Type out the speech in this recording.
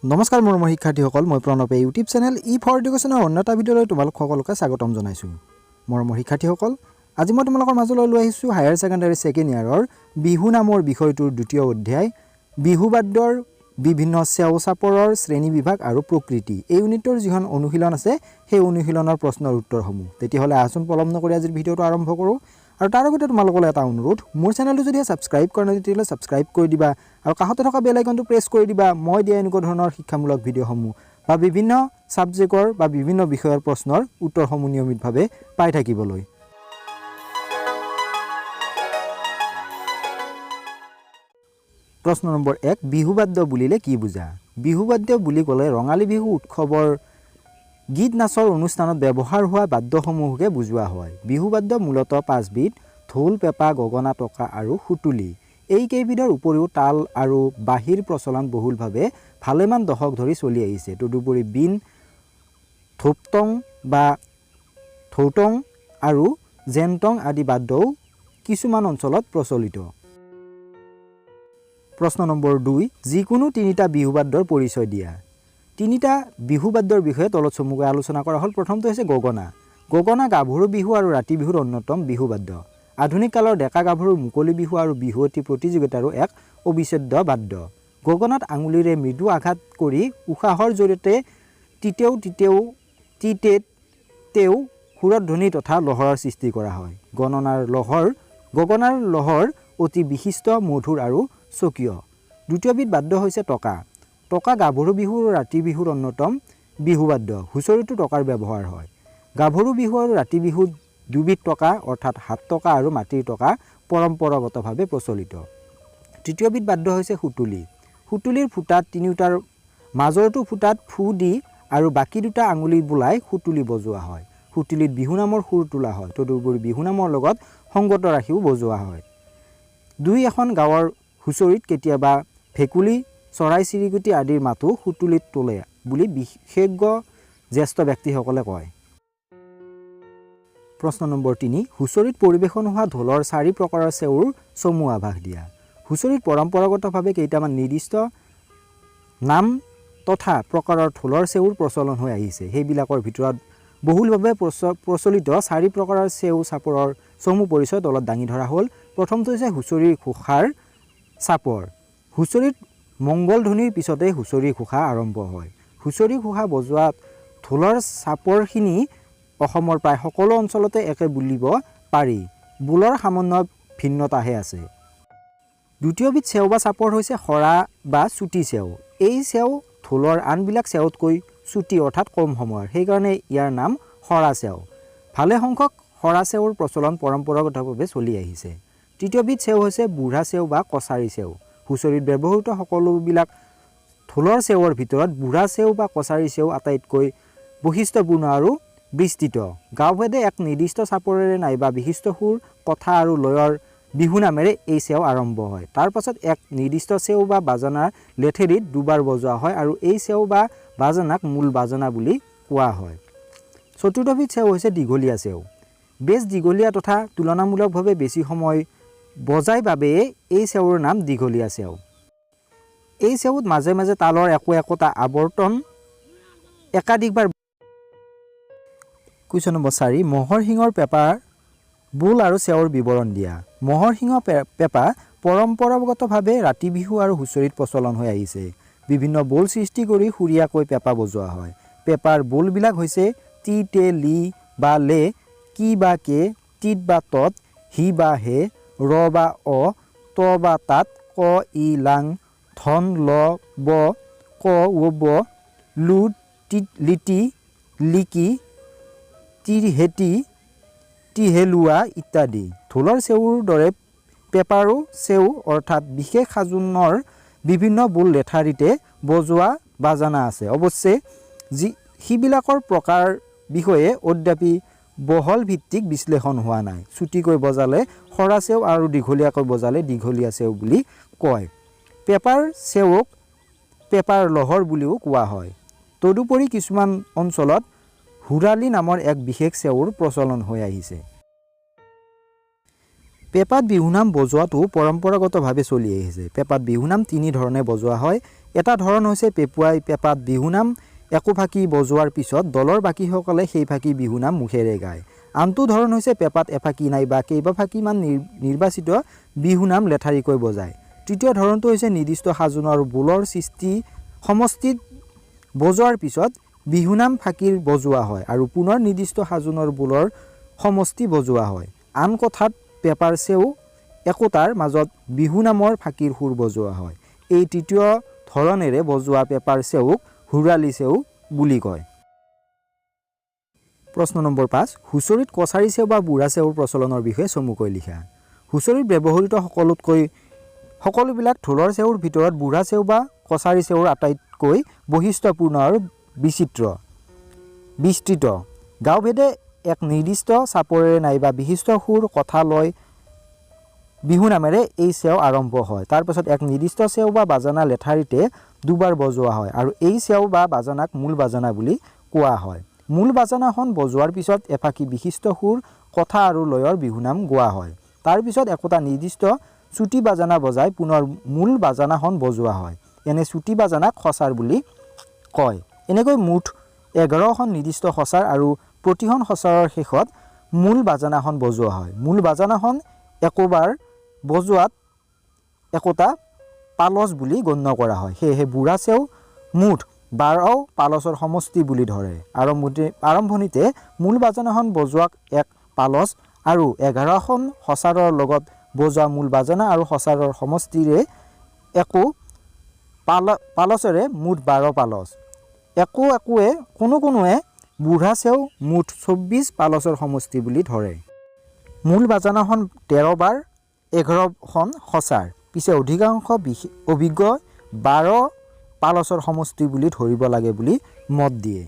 নমস্কাৰ মৰমৰ শিক্ষাৰ্থীসকল, মই প্ৰণৱে ইউটিউব চেনেল ফৰ এডুকেশ্যনৰ অন্য এটা ভিডিঅ'লৈ তোমালোক সকলোকে স্বাগতম জনাইছোঁ। মৰমৰ শিক্ষাৰ্থীসকল, আজি মই তোমালোকৰ মাজলৈ লৈ আহিছোঁ হায়াৰ ছেকেণ্ডাৰী ছেকেণ্ড ইয়াৰৰ বিহু নামৰ বিষয়টোৰ দ্বিতীয় অধ্যায় বিহু বাদ্যৰ বিভিন্ন চেও চাপৰৰ শ্ৰেণী বিভাগ আৰু প্ৰকৃতি। এই ইউনিটৰ যিখন অনুশীলন আছে সেই অনুশীলনৰ প্ৰশ্নৰ উত্তৰসমূহ। তেতিয়াহ'লে আচোন পলম নকৰি আজিৰ ভিডিঅ'টো আৰম্ভ কৰোঁ। আৰু তাৰ আগতে তোমালোকলৈ এটা অনুৰোধ, মোৰ চেনেলটো যদি ছাবস্ক্ৰাইব কৰা নাই তেতিয়াহ'লে ছাবস্ক্ৰাইব কৰি দিবা আৰু কাষতে থকা বেল আইকনটো প্ৰেছ কৰি দিবা। মই দিয়া এনেকুৱা ধৰণৰ শিক্ষামূলক ভিডিঅ'সমূহ বা বিভিন্ন ছাবজেক্টৰ বা বিভিন্ন বিষয়ৰ প্ৰশ্নৰ উত্তৰসমূহ নিয়মিতভাৱে পাই থাকিবলৈ। প্ৰশ্ন নম্বৰ 1, বিহু বাদ্য বুলিলে কি বুজা? বিহু বাদ্য বুলি ক'লে ৰঙালী বিহু উৎসৱৰ গীত নাচৰ অনুষ্ঠানত ব্যৱহাৰ হোৱা বাদ্যসমূহকে বুজোৱা হয়। বিহু বাদ্য মূলতঃ 5 বিধ: ঢোল, পেঁপা, গগনা, টকা আৰু সুতুলি। এই কেইবিধৰ উপৰিও তাল আৰু বাঁহীৰ প্ৰচলন বহুলভাৱে ভালেমান দশক ধৰি চলি আহিছে। তদুপৰি বিন, থোপটং বা থৌটং আৰু জেনটং আদি বাদ্যও কিছুমান অঞ্চলত প্ৰচলিত। প্ৰশ্ন নম্বৰ 2, যিকোনো তিনিটা বিহু বাদ্যৰ পৰিচয় দিয়া। তিনিটা বিহু বাদ্যৰ বিষয়ে তলত চমুকৈ আলোচনা কৰা হ'ল। প্ৰথমটো হৈছে গগনা। গগনা গাভৰু বিহু আৰু ৰাতি বিহুৰ অন্যতম বিহু বাদ্য। আধুনিক কালৰ ডেকা গাভৰুৰ মুকলি বিহু আৰু বিহুৱতী প্ৰতিযোগিতাৰো এক অবিচ্ছেদ্য বাদ্য। গগনাত আঙুলিৰে মৃদু আঘাত কৰি উশাহৰ জৰিয়তে টিটেও টিটেও টিটেত তেও সুৰত ধ্বনি তথা লহৰৰ সৃষ্টি কৰা হয়। গগনাৰ লহৰ অতি বিশিষ্ট, মধুৰ আৰু স্বকীয়। দ্বিতীয়বিধ বাদ্য হৈছে টকা। টকা গাভৰু বিহু আৰু ৰাতি বিহুৰ অন্যতম বিহু বাদ্য। হুঁচৰিতো টকাৰ ব্যৱহাৰ হয়। গাভৰু বিহু আৰু ৰাতি বিহুত দুবিধ টকা অৰ্থাৎ হাত টকা আৰু মাটিৰ টকা পৰম্পৰাগতভাৱে প্ৰচলিত। তৃতীয়বিধ বাদ্য হৈছে সুতুলি। সুতুলিৰ ফুটাত তিনিওটাৰ মাজৰটো ফুটাত ফু দি আৰু বাকী দুটা আঙুলি বোলাই সুতুলি বজোৱা হয়। সুতুলিত বিহুনামৰ সুৰ তোলা হয়। তদুপৰি বিহুনামৰ লগত সংগত ৰাখিও বজোৱা হয়। দুই এখন গাঁৱৰ হুঁচৰিত কেতিয়াবা ভেকুলী, চৰাই চিৰিকটি আদিৰ মাতো সুতুলিত তোলে বুলি বিশেষজ্ঞ জ্যেষ্ঠ ব্যক্তিসকলে কয়। প্ৰশ্ন নম্বৰ 3, হুঁচৰিত পৰিৱেশন হোৱা ঢোলৰ 4 প্ৰকাৰৰ চেউৰ চমু আভাস দিয়া। হুঁচৰিত পৰম্পৰাগতভাৱে কেইটামান নিৰ্দিষ্ট নাম তথা প্ৰকাৰৰ ঢোলৰ চেউৰ প্ৰচলন হৈ আহিছে। সেইবিলাকৰ ভিতৰত বহুলভাৱে প্ৰচলিত 4 প্ৰকাৰৰ চেউ চাপৰৰ চমু পৰিচয় তলত দাঙি ধৰা হ'ল। প্ৰথমটো হৈছে হুঁচৰিৰ ঘোষাৰ চাপৰ। হুঁচৰিত মংগল ধ্বনিৰ পিছতেই হুঁচৰিৰ ঘোষা আৰম্ভ হয়। হুঁচৰি ঘোষা বজোৱাত ঢোলৰ চাপৰখিনি অসমৰ প্ৰায় সকলো অঞ্চলতে একে বুলিব পাৰি। বোলৰ সামান্য ভিন্নতাহে আছে। দ্বিতীয়বিধ চেও বা চাপৰ হৈছে সৰা বা চুটি চেও। এই চেও ঢোলৰ আনবিলাক চেওতকৈ চুটি অৰ্থাৎ কম সময়ৰ, সেইকাৰণে ইয়াৰ নাম সৰা চেও। ভালে সংখ্যক সৰা চেওৰ প্ৰচলন পৰম্পৰাগতভাৱে চলি আহিছে। তৃতীয়বিধ চেও হৈছে বুঢ়া চেও বা কছাৰী চেও। হুঁচৰিত ব্যৱহৃত সকলোবিলাক ঢোলৰ চেওৰ ভিতৰত বুঢ়া চেও বা কছাৰী চেও আটাইতকৈ বৈশিষ্ট্যপূৰ্ণ আৰু বিস্তৃত। গাঁওভেদে এক নিৰ্দিষ্ট চাপৰেৰে নাইবা বিশিষ্ট সুৰ, কথা আৰু লয়ৰ বিহু নামেৰে এই চেও আৰম্ভ হয়। তাৰ পাছত এক নিৰ্দিষ্ট চেও বা বাজনাৰ লেঠেৰিত দুবাৰ বজোৱা হয় আৰু এই চেও বা বাজনাক মূল বাজনা বুলি কোৱা হয়। চতুৰ্থবিধ চেও হৈছে দীঘলীয়া চেও। বেছ দীঘলীয়া তথা তুলনামূলকভাৱে বেছি সময় বজাই বাবে এই চেওৰ নাম দীঘলীয়া চেও। এই চেওত মাজে মাজে তালৰ একোটা আৱৰ্তন একাধিকবাৰ। কুৱেশ্যন নম্বৰ 4, ম'হৰ শিঙৰ পেঁপাৰ বোল আৰু চেওৰ বিৱৰণ দিয়া। ম'হৰ শিঙৰ পেঁপা পৰম্পৰাগতভাৱে ৰাতি বিহু আৰু হুঁচৰিত প্ৰচলন হৈ আহিছে। বিভিন্ন বোল সৃষ্টি কৰি সুৰীয়াকৈ পেঁপা বজোৱা হয়। পেঁপাৰ বোলবিলাক হৈছে টি টে লি বা লে, কি বা কে, টিত বা তত, হি বা হে, ৰ বা অ, ত বা তাত, ক ই লাং, ধন ল ব, ক ও ব, লু লিটি, লিকি, টিহেটি, টিহেলুৱা ইত্যাদি। ঢোলৰ চেউৰ দৰে পেঁপাৰো চেউ অৰ্থাৎ বিশেষ সাজোনৰ বিভিন্ন বোল লেঠাৰিতে বজোৱা বাজানা আছে। অৱশ্যে সিবিলাকৰ প্ৰকাৰ বিষয়ে অদ্যাপি বহল ভিত্তিক বিশ্লেষণ হোৱা নাই। চুটিকৈ বজালে সৰা চেউ আৰু দীঘলীয়াকৈ বজালে দীঘলীয়া চেউ বুলি কয়। পেঁপাৰ চেউক পেঁপাৰ লহৰ বুলিও কোৱা হয়। তদুপৰি কিছুমান অঞ্চলত হুৰালি নামৰ এক বিশেষ চেউৰ প্ৰচলন হৈ আহিছে। পেঁপাত বিহুনাম বজোৱাটো পৰম্পৰাগতভাৱে চলি আহিছে। পেঁপাত বিহুনাম তিনি ধৰণে বজোৱা হয়। এটা ধৰণ হৈছে পেপুৱাই পেপাত বিহুনাম একোফাকি বজোৱাৰ পিছত দলৰ বাকীসকলে সেই ফাকি বিহুনাম মুখেৰে গায়। আনটো ধৰণ হৈছে পেপাত এফাকি নাইবা কেইবাফাকিমান নিৰ্বাচিত বিহুনাম লেঠাৰিকৈ বজায়। তৃতীয় ধৰণটো হৈছে নিৰ্দিষ্ট সাজোনৰ বোলৰ সমষ্টিত বজোৱাৰ পিছত বিহুনাম ফাকিৰ বজোৱা হয় আৰু পুনৰ নিৰ্দিষ্ট সাজোনৰ বোলৰ সমষ্টি বজোৱা হয়। আন কথাত পেপাৰ চেউ একোটাৰ মাজত বিহুনামৰ ফাকিৰ সুৰ বজোৱা হয়। এই তৃতীয় ধৰণেৰে বজোৱা পেপাৰ চেউক হুৰালি চেউ বুলি কয়। প্ৰশ্ন নম্বৰ 5 হুঁচৰিত কছাৰী চেউ বা বুঢ়া চেউৰ প্ৰচলনৰ বিষয়ে চমুকৈ লিখা। হুঁচৰিত ব্যৱহৃত সকলোবিলাক ঢোলৰ চেউৰ ভিতৰত বুঢ়া চেউ বা কছাৰী চেউৰ আটাইতকৈ বৈশিষ্ট্যপূৰ্ণ আৰু বিস্তৃত। গাঁওভেদে এক নিৰ্দিষ্ট চাপৰেৰে নাইবা বিশিষ্ট সুৰ কথা লয় বিহুনামেৰে এই চেউ আৰম্ভ হয়। তাৰপিছত এক নিৰ্দিষ্ট চেউ বা বাজানা লেঠাৰিতে দুবাৰ বজোৱা হয় আৰু এই চেউ বা বাজানাক মূল বাজানা বুলি কোৱা হয়। মূল বাজানাখন বজোৱাৰ পিছত এফাকি বিশিষ্ট সুৰ কথা আৰু লয়ৰ বিহুনাম গোৱা হয়। তাৰপিছত একোটা নিৰ্দিষ্ট চুটি বাজানা বজাই পুনৰ মূল বাজানাখন বজোৱা হয়। এনে চুটি বাজানাক সঁচাৰ বুলি কয়। এনেকৈ মুঠ 11খন নিৰ্দিষ্ট সঁচাৰ আৰু প্ৰতিখন সঁচাৰৰ শেষত মূল বাজানাখন বজোৱা হয়। মূল বাজানাখন একোবাৰ বজোৱাত একোটা পালচ বুলি গণ্য কৰা হয়। সেয়েহে বুঢ়া চেউ মুঠ 12 পালচৰ সমষ্টি বুলি ধৰে। আৰম্ভণিতে মূল বাজানাখন বজোৱাক এক পালচ আৰু 11খন সঁচাৰৰ লগত বজোৱা মূল বাজানা আৰু সঁচাৰৰ সমষ্টিৰে একো পালচেৰে মুঠ 12 পালচ। কোনোৱে বুঢ়া চেউ মুঠ 24 পালচৰ সমষ্টি বুলি ধৰে। মূল বাজানাখন 13 বাৰ 11খন সঁচাৰ পিছে অধিকাংশ অভিজ্ঞ 12 পালচৰ সমষ্টি বুলি ধৰিব লাগে বুলি মত দিয়ে।